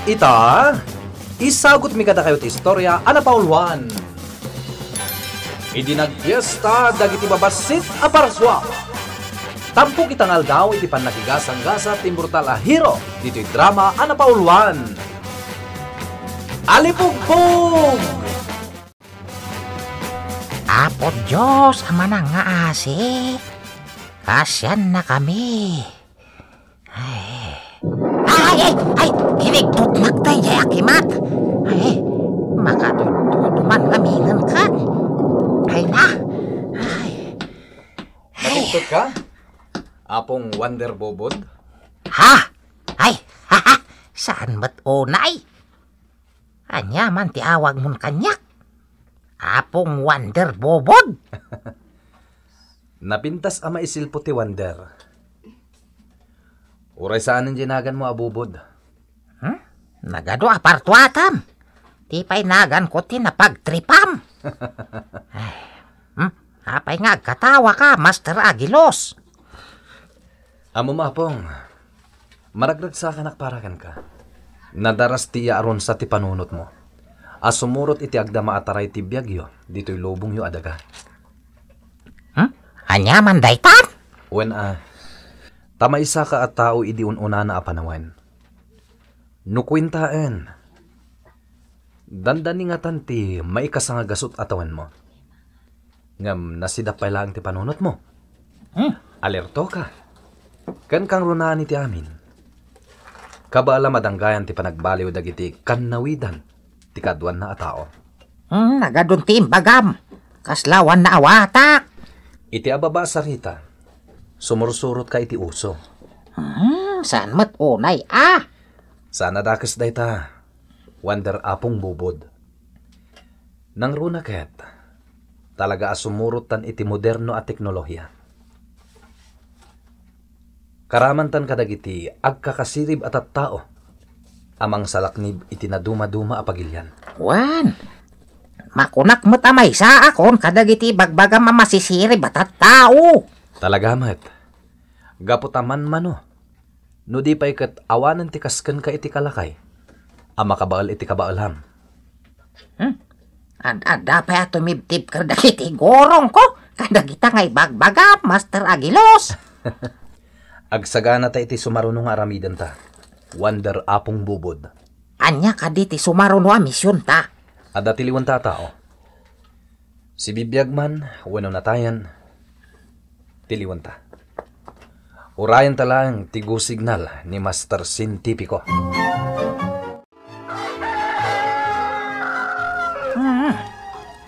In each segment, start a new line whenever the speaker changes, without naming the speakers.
Ita, isagot mi kada kayo ti istorya, Ana Pauluan. Idi nagpiesta, dagiti babasit a parswa. Tampo kitang aldaw, iti panakigasang-gasa, timbrutal a hero, dito'y drama, Ana Pauluan. Alipugbog!
Apo Diyos, ama na nga asi. Kasyan na kami. Ay, hinigtot magtay, yakimat. Ay, makaduduman ngamingan ka. Ay na.
Matugtog ka? Apong Wonder Bobod?
Ha? Ay, saan ba't unay? Anya man ti awag mon kanyak. Apong Wonder Bobod?
Napintas ama isilpo ti Wonder. Uray saan ang jinagan mo, abubod?
Nagado apartuatam. Ti pa'y nagan ko tinapagtripam. Apay nga katawa ka, Master Agilos.
Amo mapong, maragrag sa kanak parakan ka. Nadaras ti aron sa ti panunot mo. Asumurot iti agdama ataray ti biyagyo, dito'y lobong yo adaga.
Anya man daytan?
Wen tama isa ka at tao idi ununa na apanawan. Nukwintaan. Dandani nga tanti maikasanga gasot atawan mo. Ngam nasidapay lang ti panunot mo. Alerto ka. Kan kang runaan iti amin. Kabaala madanggayan ti panagbaliw dagiti kannawidan ti kaduan na atao.
Nagadun ti imbagam. Kaslawan na awatak.
Iti ababa sa rita. Sumursurot ka iti uso.
Saan mat unay
Sana dakas dayta. Wonder apong bubod. Nang runa ket, talaga asumurutan iti moderno at teknolohiya. Karamantan kadagiti agkakasirib at tao. Amang salaknib iti naduma-duma apagilyan.
Wan, makunak mo't amay sa akon kadagiti bagbaga mamasisirib at tao.
Talaga mat. Gaputaman mano. No di pa'y kat awanan ti kasken ka iti kalakay. Ama kabaal iti kabaalam.
Ada pa tumibtib ka dagiti gorong ko. Kadagita ngay bagbaga, Master Agilos.
Agsagana ta iti sumarunong aramidan ta. Wonder apong bubod.
Anya ka di ti sumaruno a misyon ta.
Ada tiliwan ta tao. Si bibiyagman, wano natayan, tiliwan ta. Urayan talang tigo signal ni Master Sintipiko.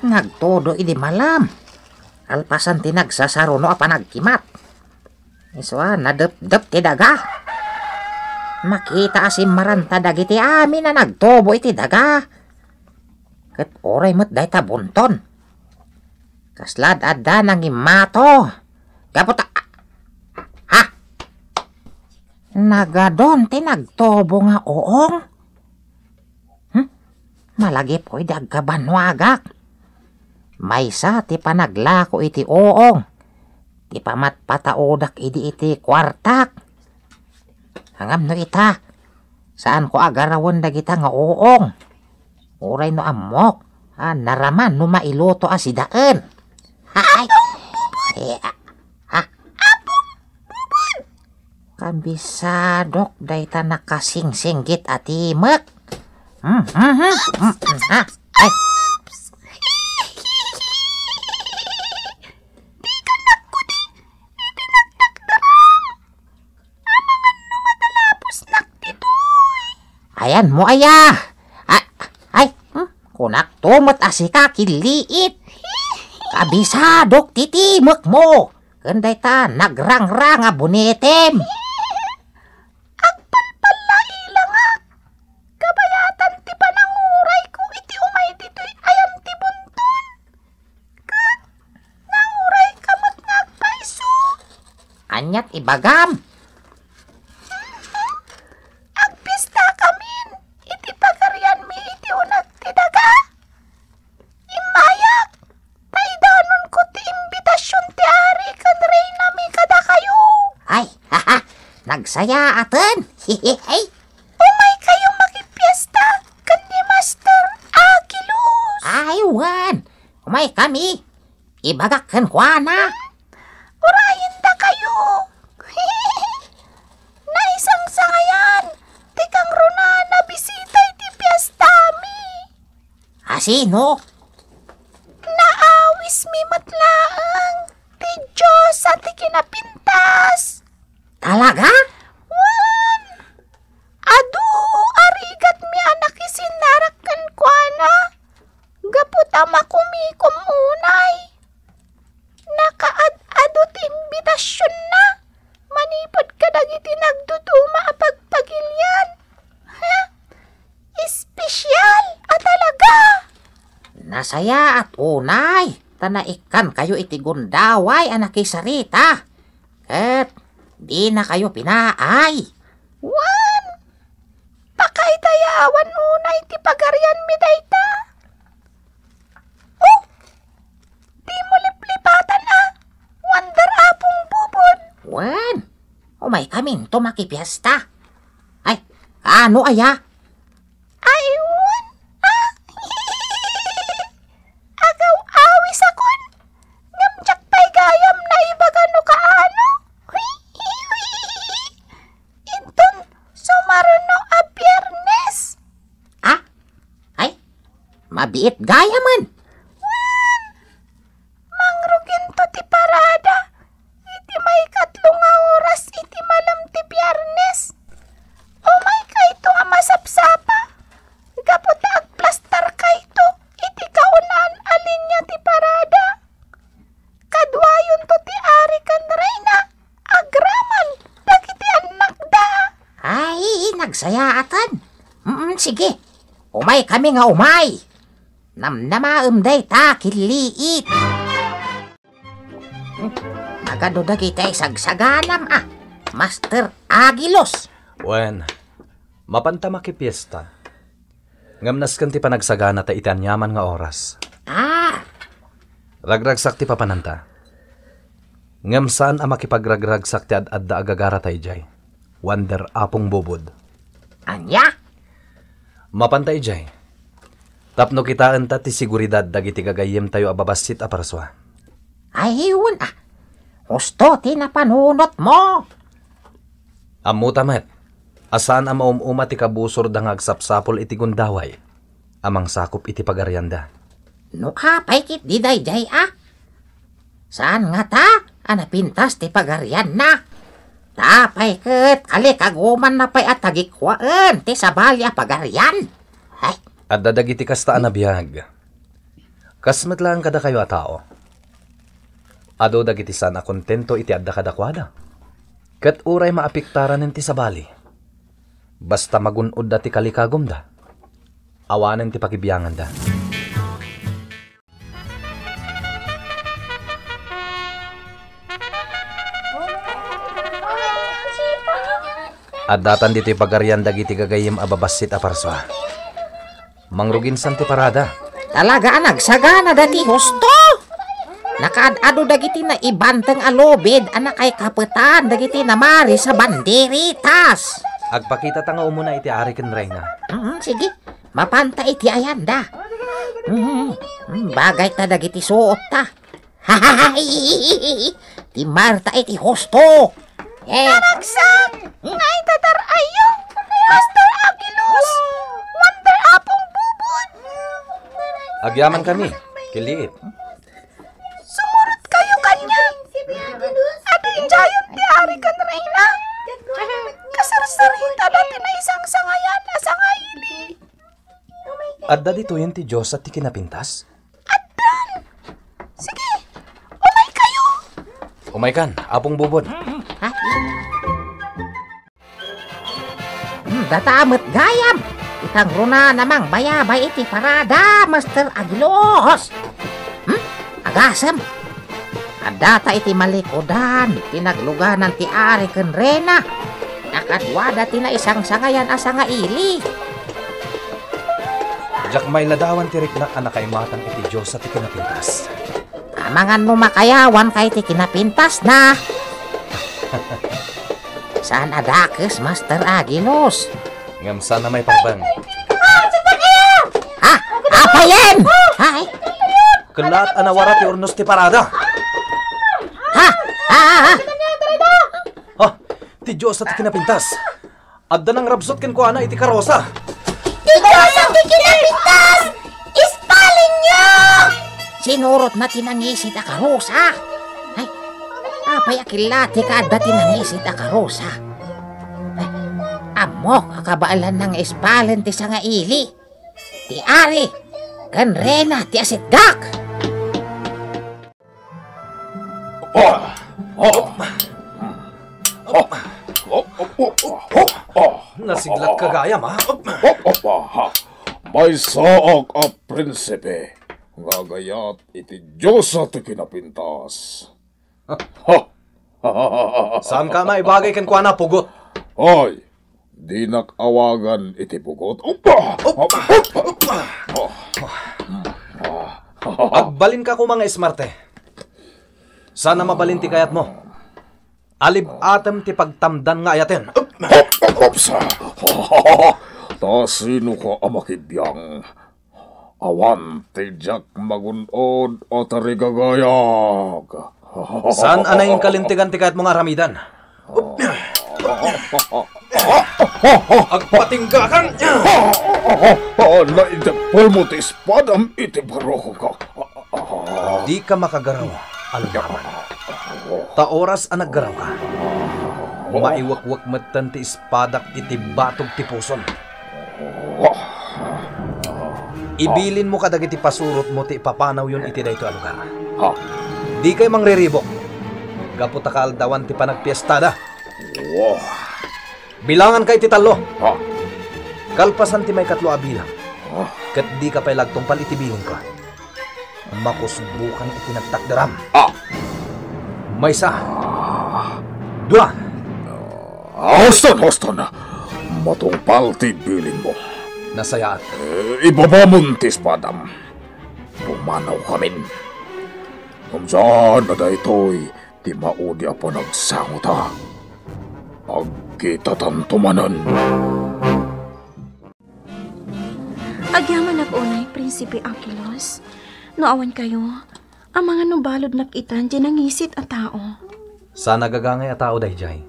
Nagtodo idi malam. Alpasan tinagsasaruno a panagkimat. Iswa nadep-dep ti daga. Makita asim maranta dagiti amin na nagtobo iti daga. Ket oray met dayta bunton. Kaslad adda nang imato. Gapot nagadon ti nagtobo nga oong. Malagi po'y dagkabanwagak. Maysa ti panaglako iti oong. Ti pamatpataodak iti kwartak. Hangam no ita. Saan ko agarawan dagita nga oong. Uray no amok. Naraman no mailuto asidaan. Kambisadok dayta nakasingsinggit atimek. Ay. Ayan mo aya. Kunak tumot asika kiliit. Kabisadok titimek mo. Kanday ta nagrangrang a bunitem. Anyat ibagam.
Agpista kamin. Iti pagarian mi iti unag ti daga. Imayak. Paidanon ko ti imbitasyon ti ari kan reyna mi kada kayo.
Ay, nagsaya aten. Hihihay.
Umay kayo makipiyesta
umay kami. Ibagakan kwa na.
Urayin da kayo. Naisang sangayan. Tikang runa na bisita iti piyestami.
Asino?
Naawis mi matlaang. Ti Diyos at ti kinapintas.
Talaga?
Wan. Adu, arigat mi anak isinarakan kwa na. Gapot ama kumikom unay. Nakaad-ado ti imbitasyon na. Manipod ka dagiti nagduduma a pagpagilyan. Ha? Espesyal at talaga.
Nasaya at unay. Tanaikan kayo iti gundaway anak isarita. Ket di na kayo pinaay.
Wan. Pakay tayawan unay ti pagarian mi dayta. Oh! Di mo liplipatan Wonder apong bubod.
Wen, umay kami to makipiesta. Ay, ano aya?
Ay, wan. Agaw awis akon. Ngamtsak pa'y gayam na ibagano kaano. Inton, sumaruno a Biyernes.
Ah? Ay, mabiit gaya man.
Mangrugin to ti parada. Iti may 3 nga oras iti malam ti Biyernes. O may kayto nga masapsapa. Gapot agplastar kayto. Iti kaunan alin niya ti parada. Kadwayon to ti ari kan reyna. Agraman. Dagiti anak da.
Ay, nagsayaatan. Sige, umay kami nga umay. Namnamaem day ta kiliit. Magado dagiti sagsaganam Master Agilos.
Wen, mapanta makipiesta. Ngamnas kan ti panagsagana ta itanyaman nga oras. Ragragsak ti papananta. Ngam saan a makipagragragsak ti ad-adda agagara tayo jay. Wonder apong bubod.
Anya?
Mapantay jay. Tapno kitaan ta ti siguridad dagiti gagayem tayo ababasit a paraswa.
Ay, hiwan Husto ti napanunot mo.
Amutamet. Asaan a maumuma ti kabusor da nga agsapsapol iti gundaway. Amang sakop iti pagaryanda.
Nukapay kit di dayjay Saan nga ta? Anapintas ti pagaryan na. Tapay ket kalikaguman na pay at tagikwaan ti sabalya pagaryan. Ay.
At dadagiti kastaan na biyag. Kasmet lang kada kayo a tao. Ado dagiti sana kontento iti adda kadakwada. Ket uray maapiktaran ti sabali. Basta magunod da ti kalikagom da. Awanen ti pakibiyangan da. At datan dito'y pagaryan dagiti gagayim ababasit a parswa. Mangruginsan ti parada.
Talaga nagsagana dati husto. Nakaadado dagiti na ibanteng alobid anak ay kapetan dagiti na mari sa banderitas.
Agpakita ta nga umuna iti ari ken reyna.
Sige, mapanta iti ayanda. Bagay ta dagiti suot ta. Ti Marta iti husto.
Naragsak! Ngay tatarayo! Master Agilos! Wonder apong bubod!
Agyaman kami, kiliit.
Sumurot kayo kanya! At injayon ti ari kan reyna! Kasarsarita dati na isang sangayan na sangaili!
Adda dito yun ti Diyos at ti kinapintas?
Addan! Sige! Umay kayo!
Umay kan, apong bubod.
Datamet gayam. Itang runa namang bayabay iti parada, Master Agilos. Agasem. Adata iti malikodan, tinagluganan ti ari ken rena. Nakadwada ti na isang sangayan asanga ili.
Jak may ladawan ti riknak anak kay matang iti Diyos at ti kinapintas.
Amangan mo makayawan kay ti kinapintas na. Saan adakes, Master Agilos?
Ngam sana may parbang.
Apa yan? Ay,
Kelat anawara ti urnos ti parada.
Ha?
Ha? Ti Diyos at ti kinapintas. Adda nang rabsot ken ko ana iti karosa.
Diyos ang kinapintas! Ispalin niyo!
Sinurot na tinangisit a karusa. Ay, apay akilati ka adda tinangisit a karusa. Ay, amok akabaalan ng espalen ti sanga ili. Ti ari, kan rena ti asiddak.
Nasiglat ka gayam, ha?
May saak a prinsipe, gagayat iti Diyos at kinapintas.
Saan ka maibagay ken ko ana pugot?
Ay, di nakawagan iti pugot.
Agbalin ka ko mga esmarte. Sana mabalin ti kayat mo. Alib atem ti pagtamdan nga ayaten.
Opsa! Ta sino ka amakibiyang? Awan ti Jack magunod o tarigagayag.
Saan anay kalintigan ti kayat mo nga ramidan? Agpatinggakan!
Naidapol mo ti espadam iti baroko ka.
Di ka makagaraw, alumaman. Ta oras ang naggaraw ka. Maiwakwak matan ti espadak iti batog ti puson. Ibilin mo kadag iti pasurot mo ti papanaw yun iti dayto a lugar. Di kay mangriribok. Gaputa kaaldawan ti panagpiestada. Bilangan kay ti talo. Kalpasan ti may katlo a bilang. Kat di ka pa'y lagtungpal iti bilin ko. Makusbukan iti nagtakdaram. Maysa. Dua.
Hoston! Matungpal ti bilin mo.
Nasayaat.
Ibabamon ti espadam. Pumanaw kamin. Kung saan na daytoy, ti maudi a panagsangot ha. Agkitatantumanan.
Agyaman nag-unay, Prinsipe Aquilos. Noawan kayo, ang mga nubalod nakitan dyan ang isit a tao.
Sa nagagangay a tao dayjay,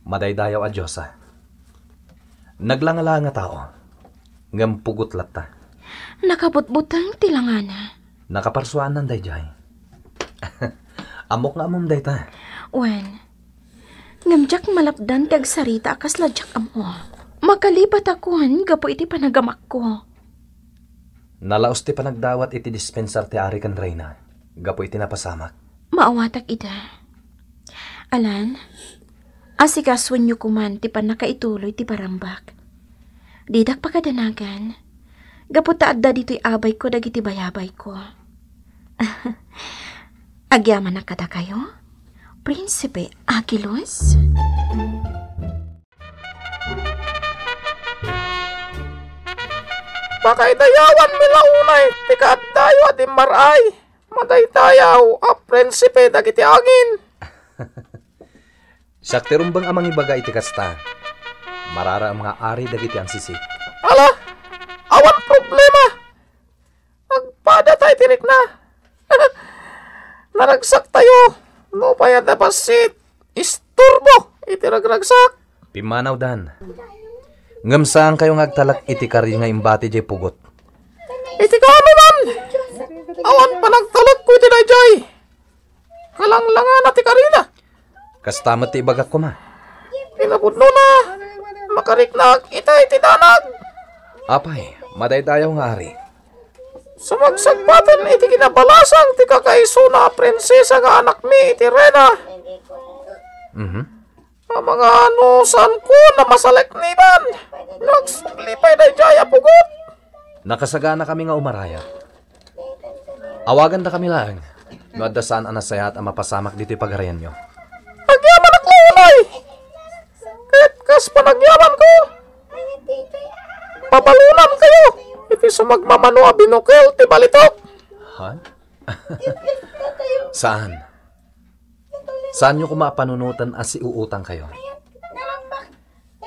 madaydayaw a Diyosa. Naglangala nga tao, ngam pugot latta.
Nakabutbutang tilangana.
Nakaparsuanan dayjay. Amok nga amom dayta.
Wen, ngamjak malapdan tag sarita akas ladyak amo. Makalipat akuhan gapo iti panagamak ko.
Nalaos ti panagdawat iti dispensar ti Ari kan Reyna. Gapo iti napasamak.
Maawatak ida. Alan, asikaswan nyo kuman ti panakaituloy ti parambak. Didak pakadanagan. Gapo taadda dito'y abay ko dagiti bayabay ko. Agyaman na kada kayo, Prinsipe Aquilos?
Pakaidayawan milaunay, tikat tayo at imaray. Madaytayaw, a prinsipe dagiti angin.
Sakti rumbang amang ibaga iti kasta. Marara ang mga ari dagiti ang sisik.
Ala, awan problema. Agpada tayo tirik na. Naragsak tayo. No payad na pasit. Isturbo, itiragragsak.
Pimanaw dan. Ngamsaan kayo ngagtalak iti kari nga imbati jay pugot.
Iti kami man. Awan pa nagtalak ko iti dayjay. Kalanglangan na ti karina.
Kastamat ti ibagak ko ma.
Pinabudno na. Makariknag ita iti danag.
Apay, madaydayaw nga ari.
Sumagsagpatan iti kinabalasang ti kakaiso na prinsesa nga anak mi iti Rena. Ang mga anusan ko na masalekniban. Nagsuklipay na jaya pugot.
Nakasagana kami nga umaraya. Awagan na kami lang. No adasaan ang nasayat ang mapasamak dito pagarayan nyo.
Agyaman ak ulay. Kahit kas panagyaman ko. Pabalunan kayo. Iti sumagmamano a binukel ti balitok.
Ha? Saan? Saan nyo kumapanunutan as iuutang kayo?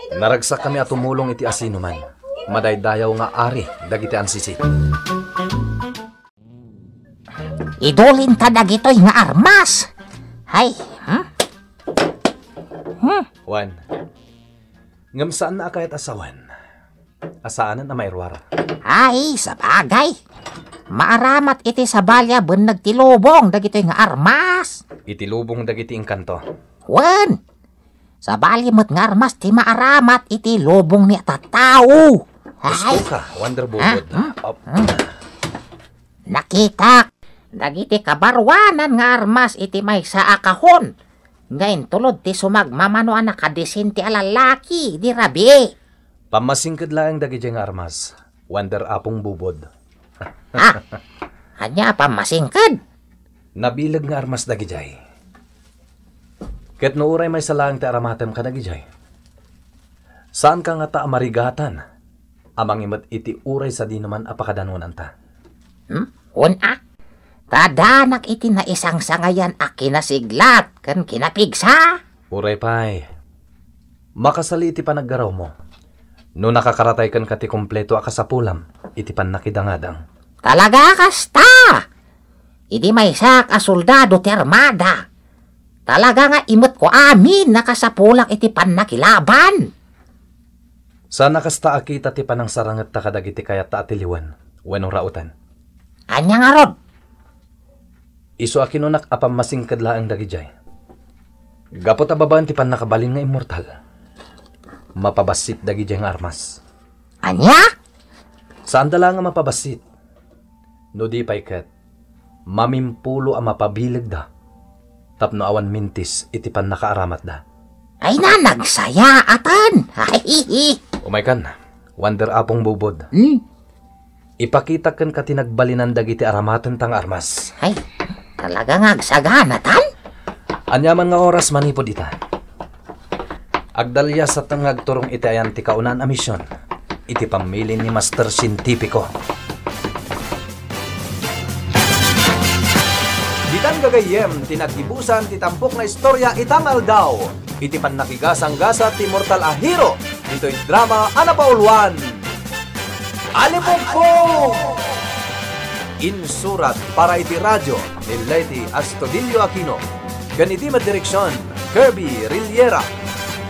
Naragsak kami at tumulong iti asino man. Madaydayaw nga ari, dagiti ansisi.
idulin ta dagitoy nga armas. Hay,
Wan, ngam saan na akayat asawan? Asaanan na mairwara.
Ay, sa bagay. Maaramat iti sa balya ben nagtilubong dagitoy nga armas.
Itilubong dagiti ingkanto.
Wen, sa balya met nga armas ti maaramat iti lubong ni tatao.
Gusto ka, Wonder Bubod.
Nakita, dagiti kabarwanan nga armas iti may sa akahon. Ngayon tulod ti sumagmamanoan na kadesin ti alalaki, di rabi.
Pamasingkad lang dagiti nga armas. Wonder Apong Bubod.
Anya pa masingkad.
Nabilag nga armas dagijay. Ket no uray may salang ti aramatem ka dagijay. Saan ka nga ta amarigatan? Amang imat iti uray sa di naman apakadanunan ta.
Una, tadanak iti na isang sangayan a kinasiglat kan kinapigsa.
Uray pay. Makasali iti panaggaraw mo. No nakakaratay kan kati kompleto akasapulam, iti pan nakidangadang.
Talaga kasta. Idi may sak a soldado ti armada. Talaga nga imot ko amin nakasapulak iti pan nakilaban.
Sana kasta akita ti panang sarangat ta kadagiti kayat ta atiliwan. Wenong rautan.
Anya nga rod.
Isu akinunak apam masingkad laang dagijay. Gapot ababaan ti pan nakabalin nga immortal. Mapabasit dagijay nga armas.
Anya?
Saan dala nga mapabasit? No di pay ket, mamimpulo ang mapabilig da. Tapno awan mintis iti pan nakaaramat da.
Ay na nagsaya atan. Ay,
Umaykan, Wonder Apong Bubod. Ipakita kan katinagbalinan dagiti aramaten tang armas.
Ay, talaga nga agsagana tan?
Anyaman nga oras manipod ita. Agdalya sa tangagturong iti ayan ti kaunan a misyon. Iti pamilin ni Master Sintipiko. Ditan gagayem, tinagibusan ti tampok na istorya itang aldaw. Iti pan nakigasang-gasa ti mortal a hero. Dito'y drama Anapauluan. Alipong! Insurat para iti radyo ni Lady Astudillo Aquino. Ganiti madireksyon, Kirby Rillera.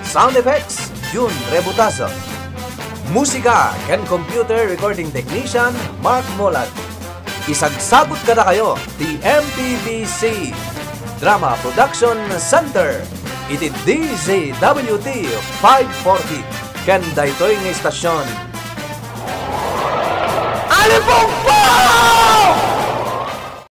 Sound effects, June Rebutazo. Musika and computer recording technician, Mark Molat. Isagsagot ka na kayo, the MPBC Drama Production Center. Iti DZWT 540. Ken daytoy ng istasyon. Alipong